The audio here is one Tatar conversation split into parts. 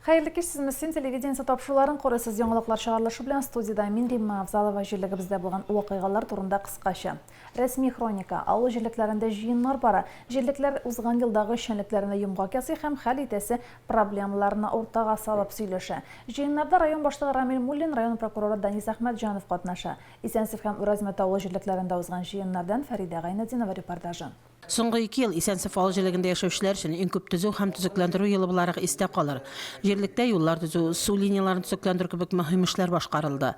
Hayırlı kеш, sizin televizyon topşuların korusuz yanılıklar çağrılışı bilen studiyada min Rimma Avzalova jirligi bizde bolgan voqealar turunda qısqacha. Resmi kronika, avul jirliklerinde jiyinlar bara, jirlikler uzgan yıldağı şenliklerine yumğak yası hem hal etesi problemlarına ortağa salıp söyleşe. Jiyinlarda rayon başlığı Ramil Mullin, rayon prokuroru Deniz Ahmetjanov qatnaşa. İsensiv hem Urazmet avul jirliklerinde uzgan jiyinlardan Farida Gaynadinova reportajı. Соңғы 2 ел Исәнсев ауыл жерлегендә яшәүчеләр өчен иң күп төзү һәм төзекләндерү елы буларак истә калыр. Җирлектә юллар төзү, су линияларын төзекләндерү кебек мөһим эшләр башкарылды.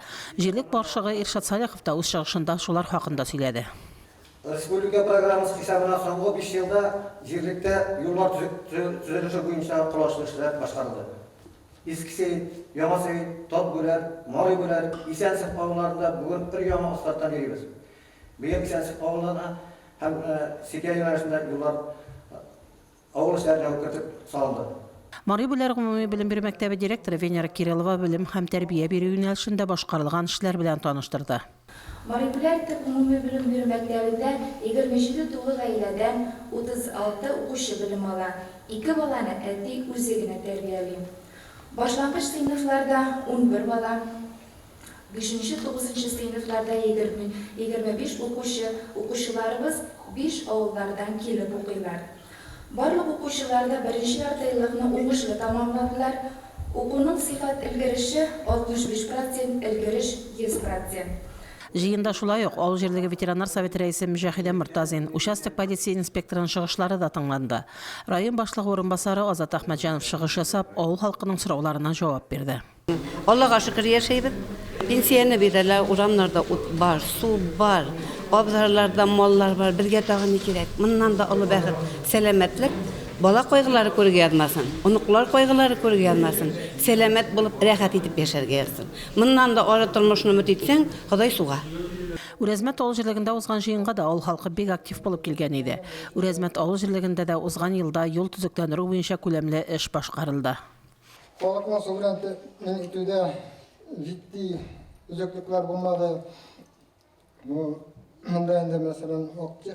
Җирлек башлыгы Иршат Салихов та үз чыгышында шулар хакында сөйләде. Республика программасы хисабына соңгы 5 елда җирлектә юллар төзелеше буенча кылычлы эшләр башкарылды. Искисей, Яңасый, Тотбүләр, Марыйбүләр, Исәнсев авылларында бүген бер яңа асфальттан йөрибез. Быел Исәнсев авылларына hem Sikaya yönelişinde yıllar avul işlerine kırtıp salındı. Марыйбүләр гомуми белем бирү мәктәбе директоры Венера Кириллова белем һәм тәрбия бирү юнәлешендә башкарылган эшләр белән таныштырды. Марыйбүләр гомуми белем бирү мәктәбендә 27 гаиләдән 36 укучы белем ала. 2 баланы әти үзе генә тәрбияли. Башлангыч сыйныфларда 11 бала, 5-9 сыйныфларда 25 укучыларыбыз 5 авыллардан килеп укыйлар. Барлык укучыларда беренче яртыйлыкны уңышлы тамамладылар. Укуның сыйфат илгәреше 65%, илгәреш 100%. Җыенда шулай ук авыл җирлеге ветераннар советы рәисе Мөҗәһидә Мортазин, участок полиция инспекторының чыгышлары да тыңланды. Район башлыгы орынбасары Азат Ахмәтҗанов чыгыш ясап, авыл халкының сорауларына җавап бирде. Аллаға шөкер яшәйбез. Пенсияны бирәләр, урамнарда ут бар, су бар, абзарларда маллар бар, бергә тагын ни кирәк. Моннан да олы бәхет, сәламәтлек, бала кайгылары күргә язмасын, онуклар кайгылары күргә язмасын, сәламәт булып рәхәт итеп яшәргә язсын. Моннан да ары тормышны өмет итсәң, Ходай суга. Үрәзмәт авыл җирлегендә узган җыенга да авыл халкы бик актив булып килгән иде. Үрәзмәт авыл җирлегендә дә узган елда юл төзекләндерү буенча күләмле эш башкарылды. Халыкның суверенитетын итүдә җитди үзәклекләр булмады. Монда инде мәсәлән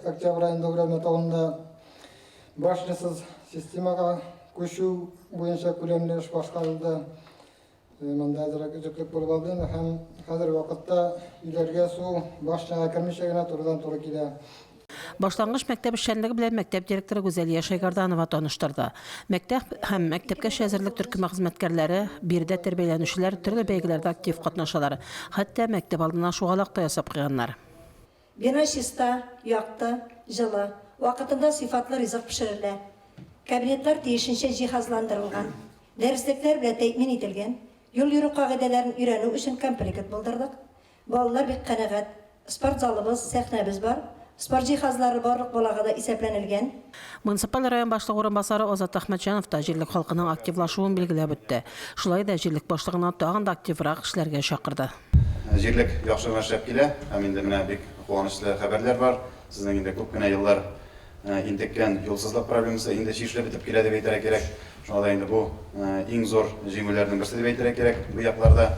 октябрь аенда Үрәзмәт авылында башлысыз системага күчү буенча күләмле эш башкарылды. Монда үзәклек булып алды һәм хәзерге вакытта үйләргә су башчага кермичә генә турыдан-туры килә. Башлангыч мәктәп эшчәнлеге белән мәктәп директоры Гүзәлия Шайгарданова таныштырды. Мәктәп һәм мәктәпкә әзерлек төркеме хезмәткәрләре, биредә тәрбияләнүчеләр төрле бәйгеләрдә актив катнашалар. Хәтта мәктәп алдына шугалак та ясап куйганнар. Бина чиста, якты, җылы, вакытында сыйфатлы ризык пешерелә. Кабинетлар тиешенчә җиһазландырылган, дәреслекләр белән тәэмин ителгән. Юл йөрү кагыйдәләрен өйрәнү өчен комплект булдырдык. Балалар бик канәгать. Спорт залыбыз, сәхнәбез бар. Спорт җиһазлары барлык балага да исәпләнелгән. Муниципаль район башлыгы орынбасары Азат Ахмәтҗанов та җирлек халкының активлашуын билгеләп үтте. Шулай да җирлек башлыгына тагын да активрак эшләргә чакырды. Җирлек яхшы мәшәп килә, һәм инде менә бик куанычлы хәбәрләр бар. Сезнең инде күп кенә еллар интеккән юлсызлык проблемасы инде чишелеп бетеп килә дип әйтергә кирәк. Шуңа да инде бу иң зур җиңүләрнең берсе дип әйтергә кирәк. Бу якларда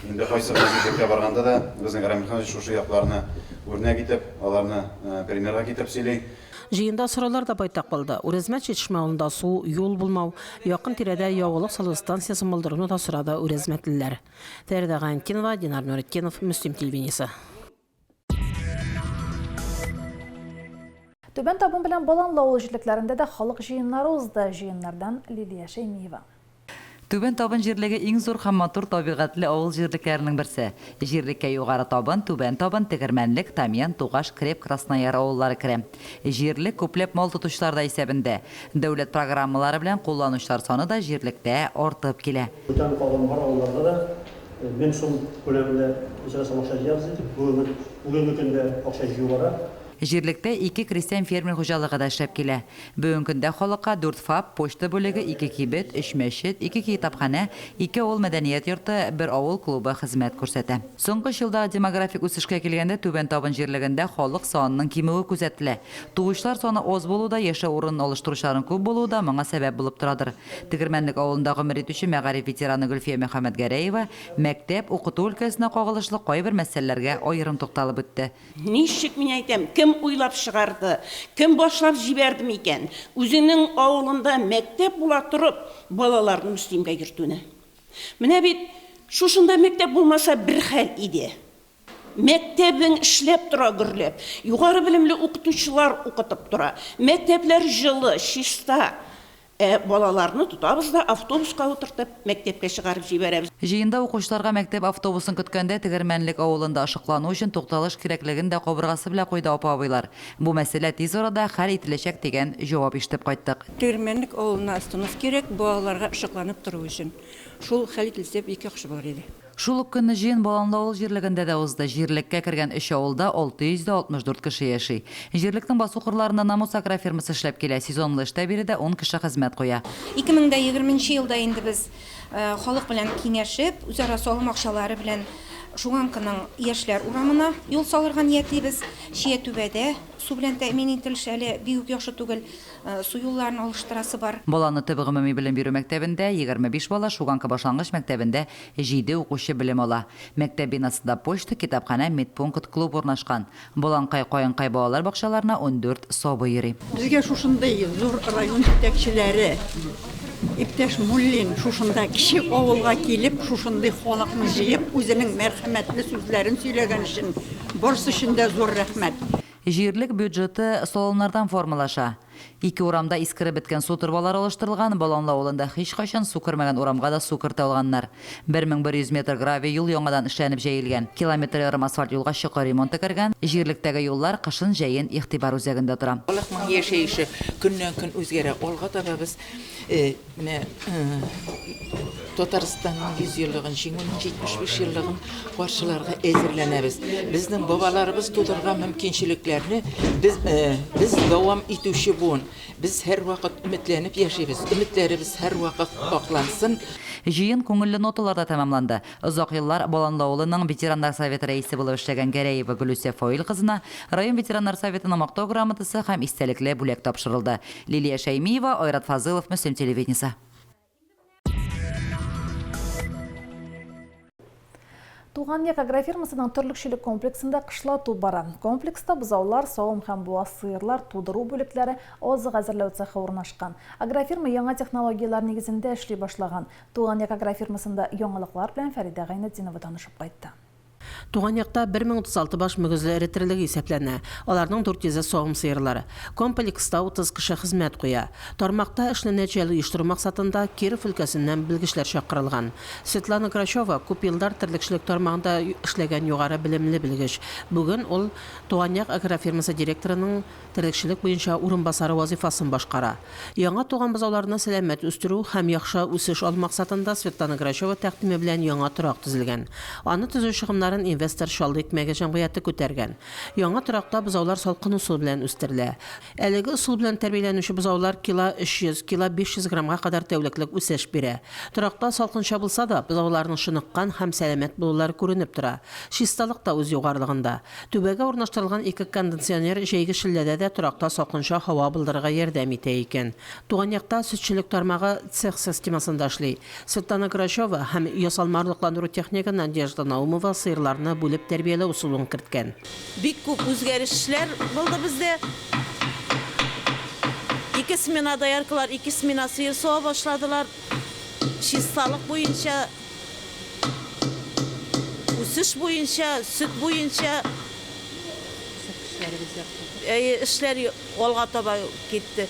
инде кайсы җирлеккә барганда да безнең Рамилхан шушы якларны үрнәк итеп, аларны примерга китереп сөйли. Җыенда сораулар да байтак булды. Үрәзмәт җитешмә авылында су, юл булмау, якын тирәдә явылык салу станциясе булдыруны да сорады үрәзмәтлеләр. Фәридә Гаинкинова, Динар Нуретдинов, Мөслим телевидениесе. Түбән табын белән Баланлы авыл җирлекләрендә дә халык җыеннары узды. Җыеннардан Лилия Шәймиева. Түбән табын җирлеге иң зур һәм матур табигатьле авыл җирлекләренең берсе. Җирлеккә югары табын, түбән табын, Тегермәнлек, Тамян, Тугаш, Креп, Краснояр авыллары керә. Җирлек күпләп мал тотучыларда исәбендә. Дәүләт программалары белән кулланучылар саны да җирлектә артып килә. Бүтән калган бар авылларда да 1000 сум күләмендә җирәсә акча җыябыз. Бүгенге көндә акча җыю бара. Җирлектә 2 крестьян фермер хуҗалыгы да эшләп килә. Бүгенге көндә халыкка 4 ФАП, почта бүлеге, 2 кибет, 3 мәчет, 2 китапханә, 2 авыл мәдәният йорты, 1 авыл клубы хезмәт күрсәтә. Соңгы елда демографик үсешкә килгәндә Түбән табын җирлегендә халык санының кимүе күзәтелә. Тугышлар саны аз булуда, яшәү урынын алыштыручыларның күп булуда моңа сәбәп булып торадыр. Тегермәнлек авылында гомер итүче мәгариф ветераны Гөлфия Мөхәммәтгәрәева мәктәп укыту өлкәсенә кагылышлы кайбер мәсьәләләргә аерым тукталып үтте. Ничек мин әйтәм, кем кем уйлап чыгарды, кем башлап җибәрде микән? Үзенең авылында мәктәп була торып, балаларны Мөслимгә йөртүне. Менә бит шушында мәктәп булмаса бер хәл иде. Мәктәбең эшләп тора гөрләп, югары белемле укытучылар укытып тора. Мәктәпләр җылы, чиста. Балаларны тутабыз да автобуска утыртып, мәктәпкә чыгарып җибәрәбез. Җыенда укучыларга мәктәп автобусын көткәндә Тегермәнлек авылында ашыклану өчен тукталыш кирәклеген дә кабыргасы белән куйды апа абыйлар. Бу мәсьәлә тиз арада хәл ителәчәк дигән җавап ишетеп кайттык. Тегермәнлек авылына остановка кирәк, балаларга ашыкланып тору өчен. Шул хәл ителсә бик яхшы булыр иде. Шул ук көнне җыен Баланлы авыл җирлегендә дә узды. Җирлеккә кергән 3 авылда 664 кеше яши. Җирлектең басу кырларында Намус агрофермасы эшләп килә. Сезонлы эштә биредә 10 кеше хезмәт куя. 2020 елда инде без халык белән киңәшеп, үзара салым акчалары белән Шуганканың яшьләр урамына юл салырга ниятлибез. Шиятүбәдә су белән тәэмин ителеше әле бик яхшы түгел, су юлларын алыштырасы бар. Баланы төбе гомуми белем бирү мәктәбендә 25 бала, Шуганка башлангыч мәктәбендә 7 укучы белем ала. Мәктәп бинасында почта, китапханә, медпункт, клуб урнашкан. Баланкай, Каянкай балалар бакчаларына 14 сабый йөри. Безгә шушындай зур район җитәкчеләре Иптәш Муллин шушында кичек авылга килеп, шушындай халыкны җыеп, үзенең мәрхәмәтле сүзләрен сөйләгән өчен барысы өчен дә зур рәхмәт. Җирлек бюджеты салымнардан формалаша. 2 урамда искереп беткән су торбалары алыштырылган, Баланлы авылында һич кайчан су кермәгән урамга да су кертә алганнар. 1100 метр гравий юл яңадан эшләнеп җәелгән. Километр ярым асфальт юлга чокыр ремонты кергән. Җирлектәге юллар кышын җәен игътибар үзәгендә тора. Халыкның яшәеше көннән-көн үзгәрә. Алга таба без менә Татарстанның 100 еллыгын, 75 еллыгын каршыларга әзерләнәбез. Безнең бабаларыбыз тудырган мөмкинчелекләрне без дәвам итүче бун. Biz her vakit ümitlenip yaşayız. Ümitlerimiz her vakit aklансın. Җыен күңелле ноталарда тәмамланды. Озак еллар Баланлы авылының ветераннар советы рәисе булып эшләгән Гәрәева Гөлүсә Фаил кызына район ветераннар советының мактау грамотасы һәм истәлекле бүләк тапшырылды. Лилия Шәймиева, Айрат Фазылов, Мөслим телевидениесе. Туган як агрофирмасының төрлекчелек комплексында кышлату бара. Комплекста бозаулар, савым һәм буаз сыерлар тудыру бүлекләре азык әзерләү цехы урнашкан. Агрофирма яңа технологиялар нигезендә эшли башлаган. Туган як агрофирмасында яңалыклар белән Фәридә Гайнетдинова танышып кайтты. Туган якта 1036 баш мөгезле эретерилеге исәпләнә. Аларның 400 савым сыерлары. Комплекста 30 кеше хезмәт куя. Тармакта эшне нәтиҗәле оештыру максатында Киров өлкәсеннән белгечләр чакырылган. Светлана Грачева күп еллар терлекчелек тармагында эшләгән югары белемле белгеч. Бүген ул Туган як агрофирмасы директорының терлекчелек буенча урынбасары вазифасын башкара. Яңа туган бозауларны сәламәт үстерү һәм яхшы үсеш алу максатында Светлана Грачева тәкъдиме белән яңа торак төзелгән. Аны төзү чыгымнарын инвестор шалды итмәгә җәмгыяте күтәргән. Яңа торакта бозаулар салкын усул белән үстерелә. Әлеге усул белән тәрбияләнүче бозаулар кило 300, кило 500 граммга кадәр тәүлеклек үсеш бирә. Торакта салкынча булса да, бозауларның шыныккан һәм сәламәт булулары күренеп тора. Чисталык та үз югарылыгында. Түбәгә урнаштырылган 2 кондиционер җәйге шилләдә дә торакта салкынча һава булдырырга ярдәм итә икән. Туган якта сөтчелек тармагы цех системасында эшли. Светлана Грачева һәм ясалмарлыкландыру техника Надежда Наумова сыерларны бүлеп тәрбияләү усулын керткән. Бик күп үзгәрешләр булды бездә. 2 смена даяркалар, 2 смена сыер сава башладылар. Чисталык буенча, үсеш буенча, сөт буенча эшләр алга таба китте.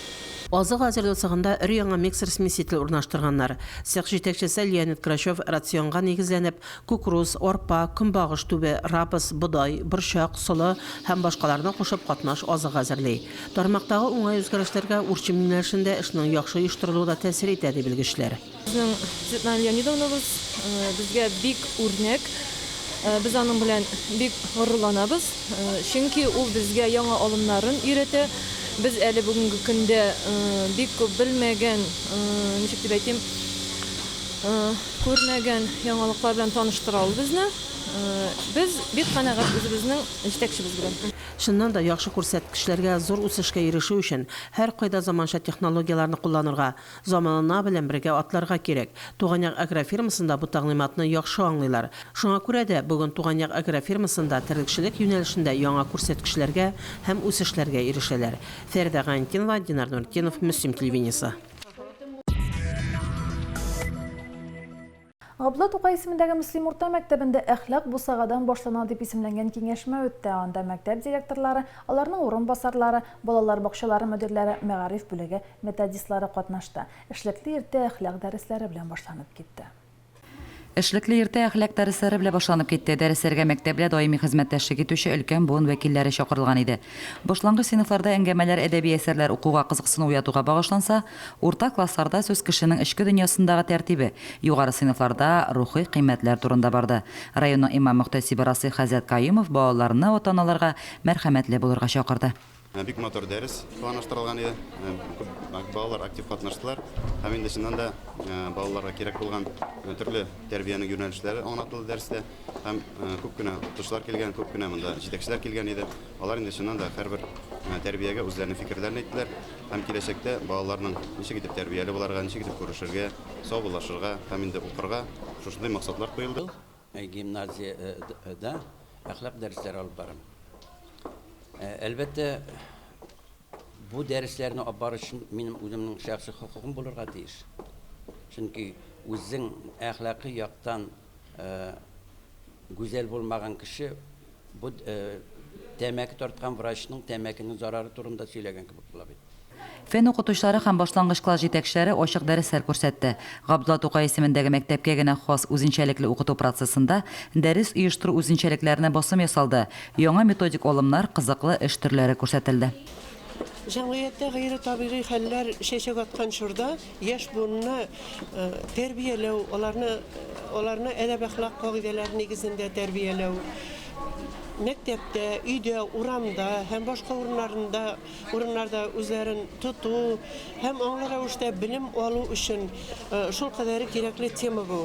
Азык әзерләү цехында өр-яңа миксер смеситель урнаштырганнар. Цех җитәкчесе Леонид Крачев рационга нигезләнеп, кукуруз, арпа, көнбагыш түбе, рапс, бодай, борчак, солы һәм башкаларны кушып катнаш азык әзерли. Тармактагы уңай үзгәрешләргә үрчимләшендә эшнең яхшы оештырылуында тәэсир итә ди белгечләр. Безнең Светлана Леонидовнабыз безгә бик үрнәк. Biz аның белән бик горурланабыз. Чөнки ул безгә яңа алымнарын өйрәтә. Biz әле бүгенге көндә бик күп белмәгән, ничек дип әйтим, күрмәгән яңалыклар белән таныштыра ул безне. Без бик канәгать үзебезнең җитәкчебез белән. Шуннан да яхшы күрсәткечләргә зур үсешкә ирешү өчен һәр кайда заманча технологияларны кулланырга, заманына белән бергә атларга кирәк. Туганьяк агрофирмасында бу тәгълиматны яхшы аңлыйлар. Шуңа күрә дә бүген Туганьяк агрофирмасында терлекчелек юнәлешендә яңа күрсәткечләргә һәм үсешләргә ирешәләр. Фәридә Гантинова, Динар Нуртдинов, Мөслим телевидениесе. Габдулла Тукай исемендәге Мөслим урта мәктәбендә әхлак бусагадан башлана дип исемләнгән киңәшмә үтте. Анда мәктәп директорлары, аларның урынбасарлары, балалар бакчалары мөдирләре, мәгариф бүлеге методистлары катнашты. Эшлекле иртә әхлак дәресләре белән башланып китте. Эшлекле иртә әхлак дәресләре белән башланып китте. Дәресләргә мәктәплә даими хезмәттәшлек итүче өлкән буын вәкилләре чакырылган иде. Башлангыч сыйныфларда әңгәмәләр, әдәби әсәрләр укуга кызыксыну уятуга багышланса, урта классларда сүз кешенең эчке дөньясындагы тәртибе, югары сыйныфларда рухи кыйммәтләр турында барды. Районның имам-мөхтәсибе Расих Хәзрәт Каюмов балаларны, ата-аналарга мәрхәмәтле булырга чакырды. Бик матур дәрес планлаштырылган иде. Балалар актив катнаштылар. Һәм инде шуннан да балаларга кирәк булган төрле тәрбиянең юнәлешләре аңлатылды дәрестә. Һәм күп кенә укытучылар килгән, күп кенә монда җитәкчеләр килгән иде. Алар инде шуннан да һәрбер тәрбиягә үзләренең фикерләрен әйттеләр. Һәм киләчәктә балаларның ничек итеп тәрбияле буларга, ничек итеп күрешергә, саубуллашырга һәм инде укырга шушындай максатлар куелды. Гимназиядә әхлак дәресләре алып барам. Әлбәттә, бу дәресләрне алып барыш өчен минем үземнең шәхси хокукым булырга тиеш. Чөнки үзең әхлакый яктан гүзәл булмаган кеше бу тәмәке тарткан врачның тәмәкенең зарары турында сөйләгән кебек була бит. Фән укытучылары һәм башлангыч класс җитәкчеләре ачык дәресләр күрсәтте. Габдулла Тукай исемендәге мәктәпкә генә хас үзенчәлекле укыту процессында дәрес оештыру үзенчәлекләренә басым ясалды. Яңа методик алымнар, кызыклы эш төрләре күрсәтелде. Җәмгыятьтә гайре табигый хәлләр чәчәк аткан чорда яшь буынны тәрбияләү, аларны әдәп-әхлак кагыйдәләре нигезендә тәрбияләү, мәктәптә, өйдә, урамда һәм башка урыннарда үзләрен тоту һәм аңлы рәвештә белем алу өчен шул кадәр кирәкле тема бу.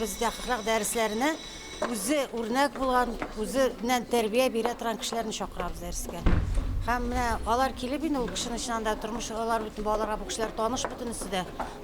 Без әхлак дәресләренә үзе үрнәк булган, үзеннән тәрбия бирә торган кешеләрне чакырабыз дәрескә. Һәм менә алар килеп инде ул кешенең чынында тормыш алар бөтен балаларга бу кешеләр таныш бөтенесе дә.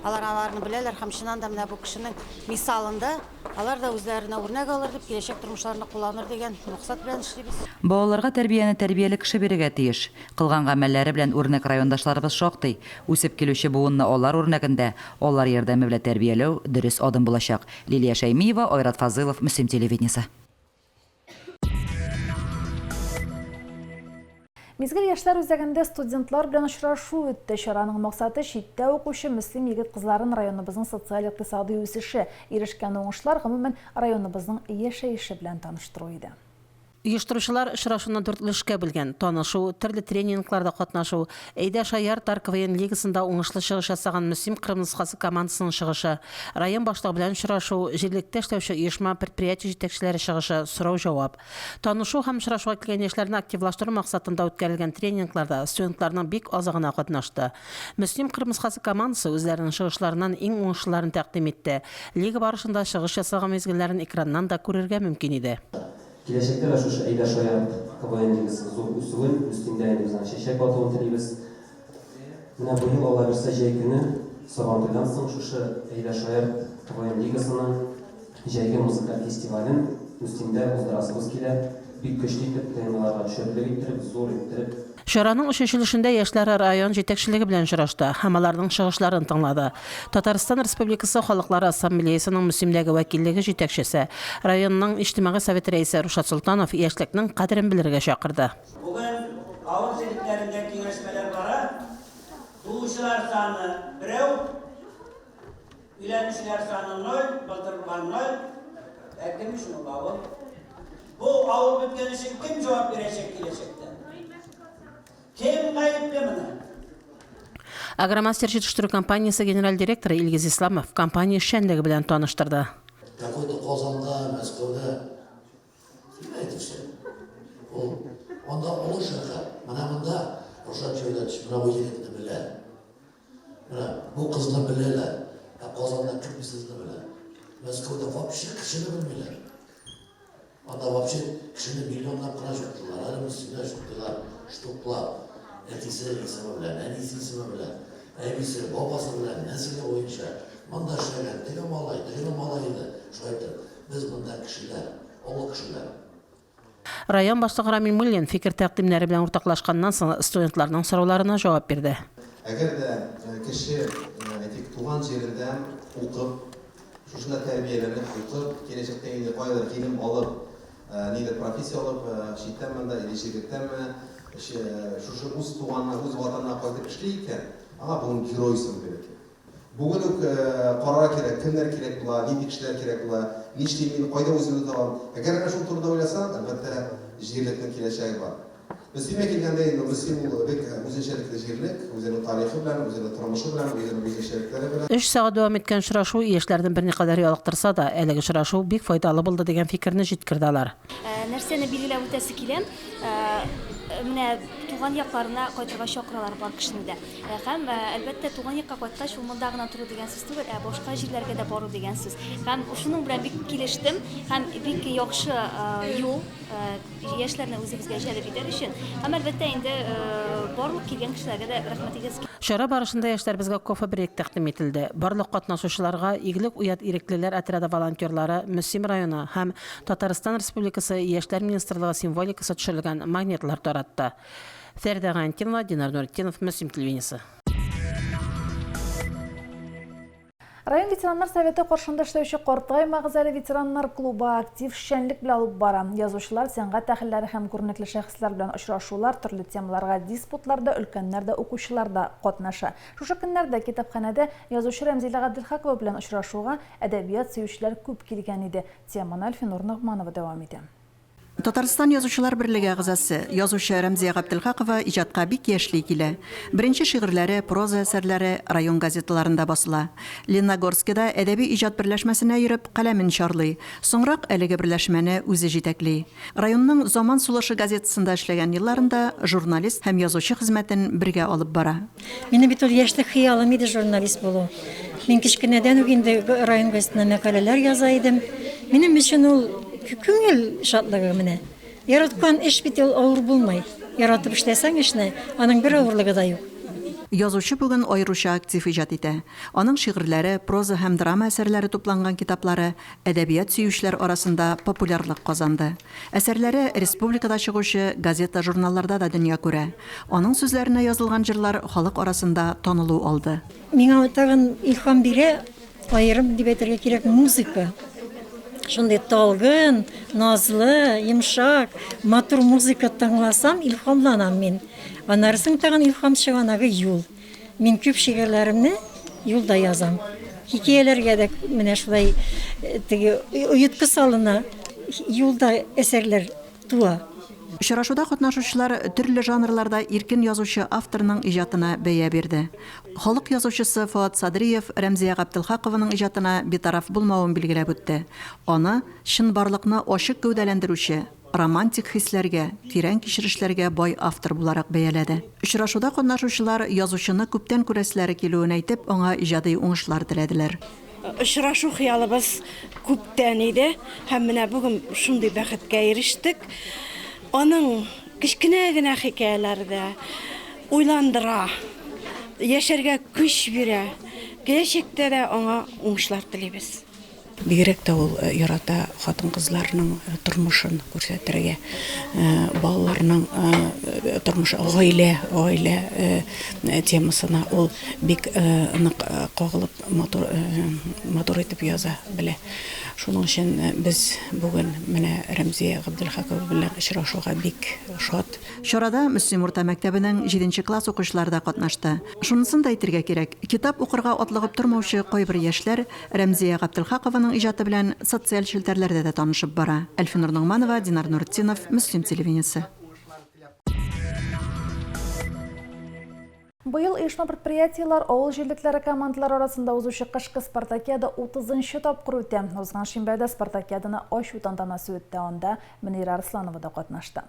Аларны беләләр һәм чынында менә бу кешенең мисалында алар да үзләренә үрнәк алыр дип киләчәк тормышларны кулланыр дигән максат белән эшлибез. Балаларга тәрбияне тәрбияле кеше бирергә тиеш. Кылган гамәлләре белән үрнәк райондашларыбыз шактый. Үсеп килүче буынны алар үрнәгендә, алар ярдәме белән тәрбияләү дөрес адым булачак. Лилия Шәймиева, Айрат Фазылов, Мөслим телевидениесе. Мизгел яшьләр үзәгендә студентлар белән очрашу үтте. Чараның максаты читтә укучы мөслим егет-кызларын районыбызның социаль-икътисади үсеше, ирешкән уңышлар гомумән районыбызның яшәеше белән таныштыру иде. Оештыручылар очрашуны дүртле эшкә бүлгән. Танышу, төрле тренингларда катнашу, Әйдә Шаяр КВН лигасында уңышлы чыгыш ясаган Мөслим Кырмыскасы командасының чыгышы, район башлыгы белән очрашу, җирлектә эшләүче оешма предприятие җитәкчеләре чыгышы, сорау-җавап. Танышу һәм очрашуга килгән яшьләрне активлаштыру максатында үткәрелгән тренингларда студентларның бик азыгына катнашты. Мөслим Кырмыскасы командасы үзләренең чыгышларыннан иң уңышлыларын тәкъдим итте. Лига барышында чыгыш ясаган мизгелләрен экраннан да күрергә мөмкин иде. Киләчәктә дә шушы Әйдә Шаяр КВН лигасы зур үсүен, Мөслимдә инде безнең чәчәк атуын телибез. Менә бу ел ала берсә җәй көне Сабантуйдан соң шушы Әйдә Шаяр КВН лигасының җәйге музыкаль фестивален Мөслимдә уздырасыбыз килә. Бик көчле итеп темаларга төшереп иттереп, зур иттереп. Чараның үшенчелешендә яшьләр район җитәкчелеге белән очрашты һәм аларның чыгышларын тыңлады. Татарстан Республикасы Халыклар Ассамблеясының Мөслимдәге вәкиллеге җитәкчесе, районның иҗтимагый совет рәисе Рушат Султанов яшьлекнең кадерен белергә чакырды. Бүген авыл җирләрендә киңәшмәләр бара. Туучылар саны 1, өйләнүчеләр саны 0, былтыр 0. Кем өчен авыл? Бу авыл беткән өчен кем җавап бирәчәк киләчәктә? Кем гаепле моны? Агромастер җитештерү компаниясе генераль директоры Илгиз Исламов компания эшчәнлеге белән таныштырды. Какой-то Казанда, Мәскәүдә әйтүче. Ул анда олы шәһәр. Менә монда Рушат Җойдач менә бу егетне белә. Менә бу кызны беләләр. Казанда кем сезне белә? Мәскәүдә вообще кешене белмиләр. Анда вообще кішіні миллионлап қана жүктілер, әлі мүсімде жүктілер, штуклап, әтесі есімі білен, әнесі есімі білен, әбесі, бабасы білен, нәсілі ойынша, мында шайған, тегі малай еді, шайты, біз мында кішілер, олы кішілер. Район башлыгы Рамил Муллин фикер тәкъдимнәре белән уртаклашканнан соң студентларның сорауларына җавап бирде. Әгәр дә кеше туган җирендә укып, шушында тәрбияләнеп укып, киләчәктә инде кайдыр килем алып, нидер профессия алып, читтән монда или ширкәттәме, шушы үз туганына, үз ватанына кайтып эшли икән, аңа бүген геройсың бирә. Бүген үк карар кирәк, кемнәр кирәк була, нинди кешеләр кирәк була, нишлим, кайда үземне табам. Әгәр менә шул турыда уйласаң, әлбәттә җирлекнең киләчәге бар. Мөслимә килгәндә инде Мөслим ул бик үзенчәлекле җирлек, үзенең тарихы белән, үзенең тормышы белән, үзенең үзенчәлекләре белән. 3 сәгать дәвам иткән очрашу яшьләрдән берникадәр ялыктырса да, әлеге очрашу бик файдалы булды дигән фикерне җиткерде алар. Нәрсәне билгеләп үтәсе килә, менә туган якларына кайтырга чакыралар бар кешене дә. Һәм әлбәттә туган якка кайткач ул монда гына туры дигән сүз түгел, башка җирләргә дә бару дигән сүз. Һәм шуның белән бик килештем, һәм бик яхшы юл яшьләрне үзебезгә җәлеп итәр өчен. Һәм әлбәттә инде барлык килгән кешеләргә дә рәхмәт итәбез. Шара барышында яшьләр безгә кофе проект тәкъдим ителде. Барлык катнашучыларга Игелек уят иреклеләр отряды волонтерлары Мөслим районы һәм Татарстан Республикасы Яшьләр министрлыгы символикасы төшерелгән магнитлар таратты. Фәрдә Гантинова, Динар Нуртдинов, Мөслим телевидениесе. Район ветераннар советы каршында эшләүче Картай Магазалы ветераннар клубы актив эшчәнлек белән алып бара. Язучылар, сәнгать әһелләре һәм күренекле шәхесләр белән очрашулар, төрле темаларга диспутларда, өлкәннәр дә, укучылар да катнаша. Шушы көннәрдә китапханәдә язучы Рәмзилә Габделхакова белән очрашуга әдәбият сөючеләр күп килгән иде. Теманы Альфинур Нагманова дәвам итә. Татарстан язучылар берлеге әгъзасы язучы Рәмзия Габделхакова иҗатка бик яшьли килә. Беренче шигырьләре, проза әсәрләре район газеталарында басыла. Леногорскида әдәби иҗат берләшмәсенә йөреп каләмен чарлый. Соңрак әлеге берләшмәне үзе җитәкли. Районның Заман сулышы газетасында эшләгән елларында журналист һәм язучы хезмәтен бергә алып бара. Минем бит ул яшьлек хыялым иде журналист булу. Мин кичкенәдән үк инде район газетасына мәкаләләр яза идем. Минем өчен ул күңел шатлыгы менә. Яраткан эш бит ул авыр булмай. Яратып эшләсәң эшне, аның бер авырлыгы да юк. Язучы бүген аеруча актив иҗат итә. Аның шигырьләре, проза һәм драма әсәрләре тупланган китаплары әдәбият сөючеләр арасында популярлык казанды. Әсәрләре республикада чыгучы газета, журналларда да дөнья күрә. Аның сүзләренә язылган җырлар халык арасында танылу алды. Миңа тагын илһам бирә, аерым дип әйтергә кирәк, музыка. Шундай талгын, назлы, йомшак, матур музыка тыңласам, илһамланам мин. Анарсын тагын илһам чыганагы юл. Мин күп шигырьләремне юлда язам. Хикәяләргә дә менә шулай уйытқы салына, юлда әсәрләр туа. Очрашуда катнашучылар төрле жанрларда иркен язучы авторның иҗатына бәя бирде. Халык язучысы Фуат Садриев Рәмзия Габделхакованың иҗатына битараф булмавын билгеләп үтте. Аны чынбарлыкны ачык гәүдәләндерүче, романтик хисләргә, тирән кичерешләргә бай автор буларак бәяләде. Очрашуда катнашучылар язучыны күптән күрәселәре килүен әйтеп, аңа иҗади уңышлар теләделәр. Очрашу хыялыбыз күптән иде, һәм менә бүген шундый бәхеткә ирештек. Аның кичкенә генә хикәяләре дә уйландыра, яшәргә көч бирә. Киләчәктә дә аңа уңышлар телибез. Бигрәк тә ул ярата хатын-кызларның тормышын күрсәтергә, балаларның тормышы, гаилә темасына ул бик нык кагылып матур итеп яза белә. Шуның өчен без бүген менә Рәмзия Габделхакова белән очрашуга бик шат. Чарада Мөслим урта мәктәбенең 7нче класс укучылары да катнашты. Шунысын да әйтергә кирәк, китап укырга атлыгып тормаучы кайбер яшьләр Рәмзия Габделхакованың иҗаты белән социаль челтәрләрдә дә танышып бара. Альфинур Нагманова, Динар Нуртдинов, Мөслим телевидениесе. Быел оешма предприятиелар авыл җирлекләре командалары арасында узучы кышкы спартакиада 30-нчы тапкыр үтә. Узган шимбәдә спартакиаданы ачу тантанасы үтте, анда Мөнира Арсланова да катнашты.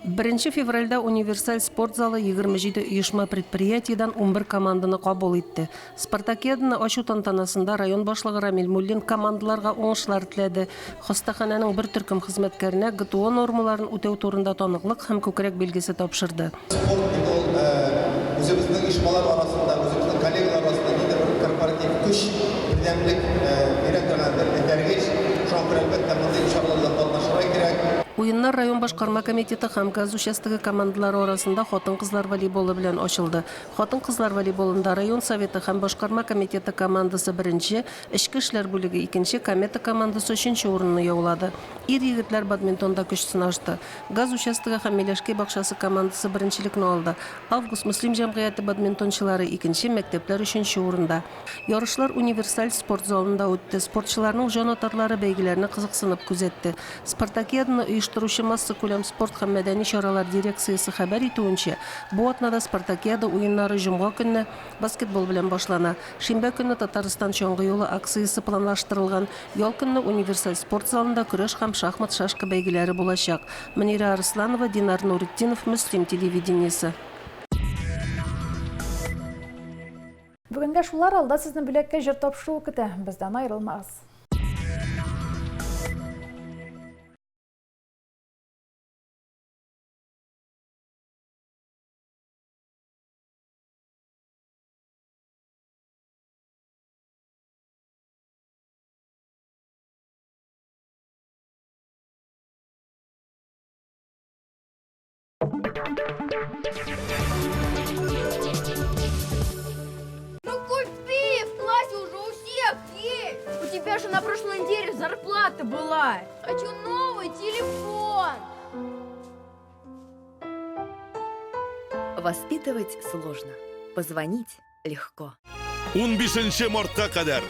1 февральда универсаль спорт залы 27 ұйышма предприятиедан 11 команданы қабыл етті. Спартакиаданы ашу тантанасында район башлығы Рамил Муллин командаларға оңышлар тіледі. Хостахананың бір түркім қызметкеріне ГТО нормаларын өтеу турында танықлық һәм көкірек белгісі тапшырды. Өзіміздің ұйышмалар арасында, өзіміздің коллегалар арасында недер бір корпоратив күш, бірдемлік бере тұрғандар. Бетергеш, шоңқыр әлбетті мұндай шараларда қалнашыра керек. Уйыннар район башқарма комитеті һәм газ участогы командалары арасында хатын-кызлар волейболы белән ачылды. Хатын-кызлар волейболында район советы һәм башқарма комитеты командасы 1-нче, Ішкі эшләр бүлеге 2-нче, комета командасы 3-нче урынны яулады. Ир-егетләр бадминтонда көч сынашты. Газ участогы һәм Миләшкәй бакчасы командасы 1-нчелекне алды. Август муслим җәмгыяте бадминтончылары 2-нче, мәктәпләр 3-нче урында. Ярышлар универсаль спорт залында үтте. Спортчыларның җанатарлары бәйгеләрне кызыксынып күзәтте. Спартакиаданы оештыручы масса күләм спорт һәм мәдәни чаралар дирекциясе хәбәр итүенчә, бу атнада Спартакиада уеннары җомга көнне баскетбол белән башлана. Шимбә көнне Татарстан чаңгы юлы акциясе планлаштырылган. Ял көнне универсаль спорт залында көрәш һәм шахмат шашка бәйгеләре булачак. Мөнира Арсланова, Динар Нуритдинов, Муслим телевидениесе. Бүгенге шулар алда сезне бүлеккә җыр тапшыру көтә. Бездән аерылмагыз. Ну купи, в классе уже у всех есть. У тебя же на прошлой неделе зарплата была. Хочу новый телефон. Воспитывать сложно. Позвонить легко. 15 мартка кадәр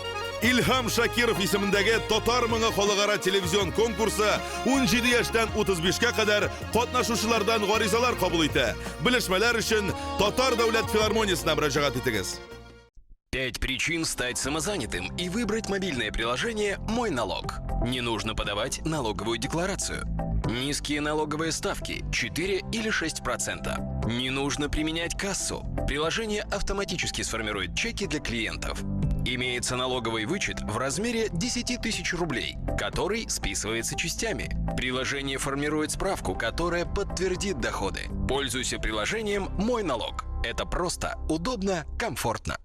Илһам Шакиров исемендәге Татар моңы халыкара телевизион конкурсы 17 яшьтән 35-ка кадәр катнашучылардан гаризалар кабул итә. Белешмәләр өчен Татар дәүләт филармониясенә мөрәҗәгать итегез. 5 причин стать самозанятым и выбрать мобильное приложение «Мой налог». Не нужно подавать налоговую декларацию. Низкие налоговые ставки 4 или 6%. Не нужно применять кассу. Приложение автоматически сформирует чеки для клиентов. Имеется налоговый вычет в размере 10 тысяч рублей, который списывается частями. Приложение формирует справку, которая подтвердит доходы. Пользуйся приложением «Мой налог». Это просто, удобно, комфортно.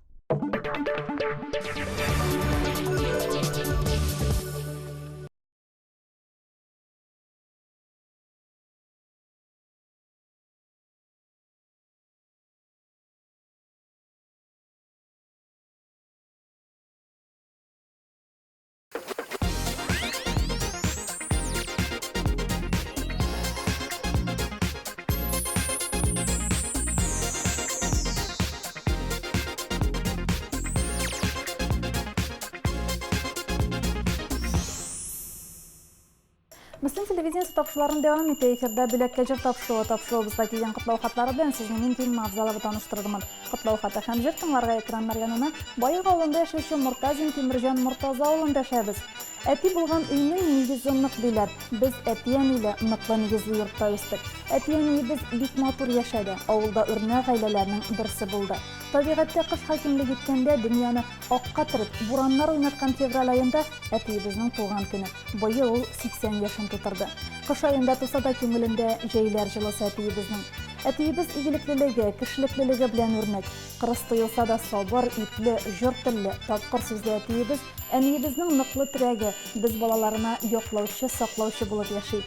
Муслим телевидениесі тапшыларын девам ете. Эфирда бүлеккә җыр тапшыруыбызга килгән котлау хатлары белән сезне мин Дилма Авзалова таныштырдым. Котлау хаты һәм җыр тыңларга экраннар янына Байык авылында яшәүче Мортазин Тимирҗан Мортаза авылында яшәбез. Әти булган өйнең нигезе нык диләр. Без әти-әниле ныклы нигезле йортта үстек. Әти-әниебез бик матур яшәде. Авылда үрнәк гаиләләрнең берсе булды. Табигатьтә кыш хакимлек иткәндә дөньяны акка төреп, бураннар уйнаткан февраль аенда әтиебезнең туган көне. Быел ул 80 яшын тутырды. Кыш аенда туса да күңелендә җәйләр җылысы әтиебезнең. Әтиебез игелеклелеге, кешелеклелеге белән үрнәк. Кырыс тоелса да сабыр, ипле, җыр телле, тапкыр сүзле әтиебез, әниебезнең ныклы терәге, без балаларына яклаучы, саклаучы булып яши.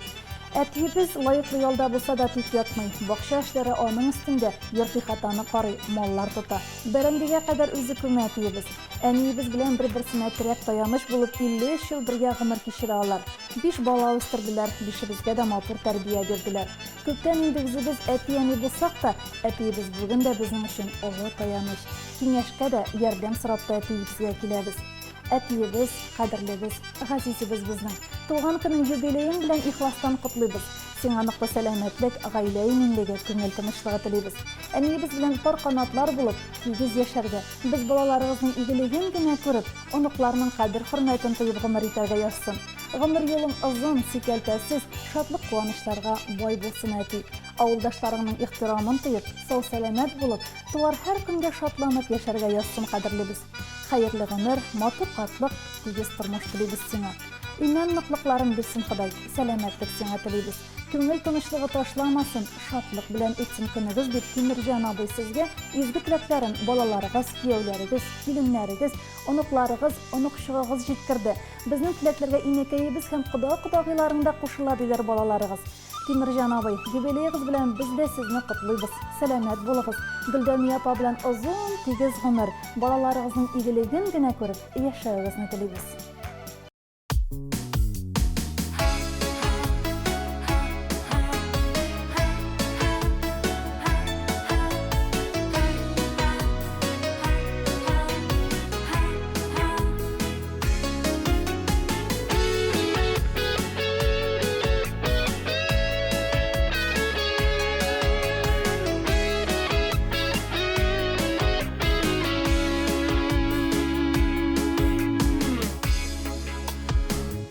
Әтиебез лаеклы ялда булса да тик ятмый. Бакча эшләре аның өстендә, йорт-ихатаны карый, маллар тота. Бәрәңгегә кадәр үзе күмә әтиебез. Әниебез белән бер-берсенә терәк таяныш булып 53 ел бергә гомер кичерә алар. 5 бала үстерделәр, 5ебезгә дә матур тәрбия бирделәр. Күптән инде үзебез әти-әни булсак та, әтиебез бүген дә безнең өчен олы таяныч. Киңәшкә дә, ярдәм сорап та әтиебезгә киләбез. Әтиебез, кадерлебез, газизебез безнең. Туган көнең юбилеең белән ихластан котлыйбыз. Сиңа ныклы сәламәтлек, гаилә иминлеге, күңел тынычлыгы телибез. Әниебез белән пар канатлар булып, тигез яшәргә, без балаларыбызның игелеген генә күреп, оныкларның кадер-хөрмәтен тоеп гомер итәргә язсын. Гомер юлың озын, сикәлтәсез, шатлык куанычларга бай булсын әти. Авылдашларыңның ихтирамын тоеп, сау-сәламәт булып, туар һәр көнгә шатланып яшәргә язсын кадерлебез. Хәерле гомер, матур картлык, тигез тормыш телибез сиңа. Иман ныклыкларын бирсен Ходай, сәламәтлек сиңа телибез. Күңел тынычлыгы ташламасын, шатлык белән үтсен көнегез дип Тимерҗан абый сезгә изге теләкләрен балаларыгыз, кияүләрегез, киленнәрегез, оныкларыгыз, оныкчыгыгыз җиткерде. Безнең теләкләргә инекәебез һәм кода-кодагыйларың да кушыла диләр балаларыгыз. Тимерҗан абый, юбилеегыз белән без дә сезне котлыйбыз. Сәламәт булыгыз. Гөлдәмия апа белән озын, тигез гомер, балаларыгызның игелеген генә күреп яшәвегезне телибез.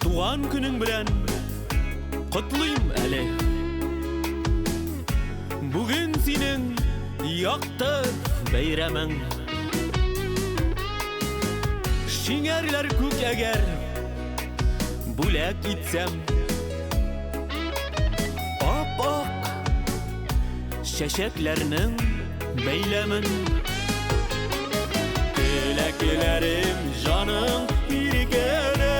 Туган күнең белән котлыйм әле. Бүген синең якты бәйрәмең. Шиңәрләр күк әгәр бүләк итсәм, ап-ак чәчәкләрнең бәйләмен. Теләкләрем җаның иркәле.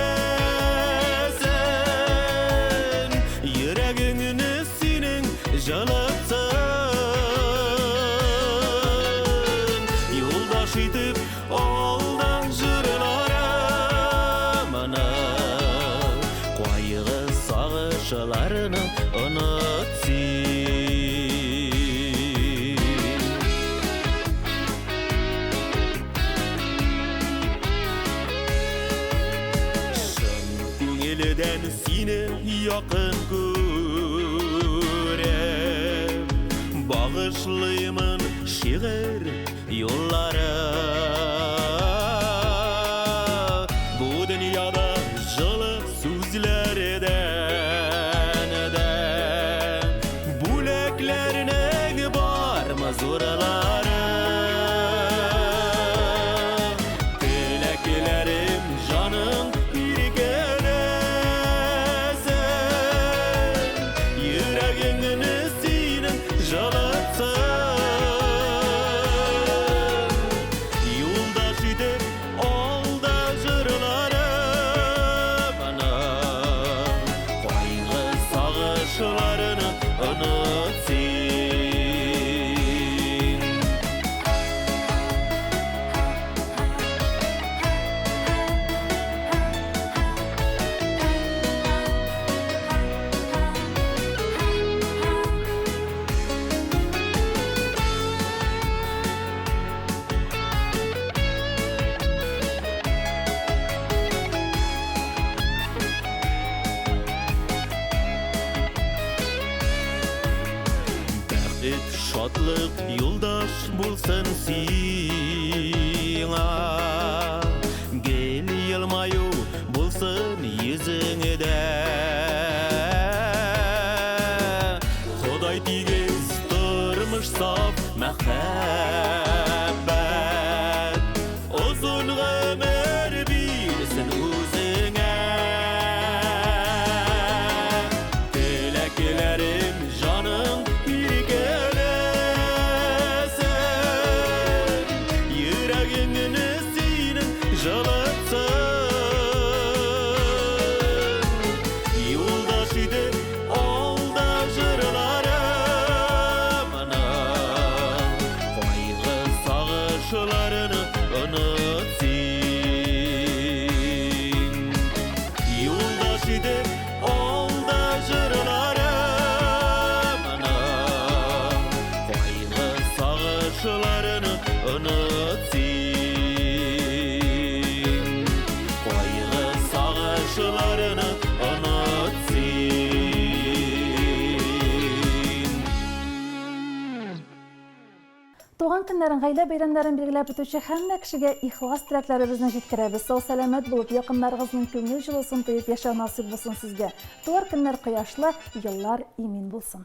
Йөрәгеңне синең җылытсын, юлдаш итеп алдан җырларымны, кайгы сагышларны онытсын. Шын күңелдән сине якын күрәм, багышлыймын шигырь юллары. Бу дөньяда җылы сүзләрдән дә бүләкләрнең бармы зурлары. Теләкләрем җаның шатлык юлдаш булсын сиңа. Гел елмаю булсын йөзеңдә. Ходай тигез тормыш саф мәхәббәт, озын гомер бирсен үзеңә. Теләкләрем җаның юлдаш итеп алда җырларымны, кайгы сагышларны онытсын. Юлдаш итеп алда җырларымны, кайгы сагышларны онытсын. Сагышларны Туган көннәрен, гаилә бәйрәмнәрен билгеләп үтүче һәммә кешегә ихлас теләкләребезне җиткерәбез. Сау-сәламәт булып, якыннарыгызның күңел җылысын тоеп яшәү насыйп булсын сезгә. Туар көннәр кояшлы, еллар имин булсын.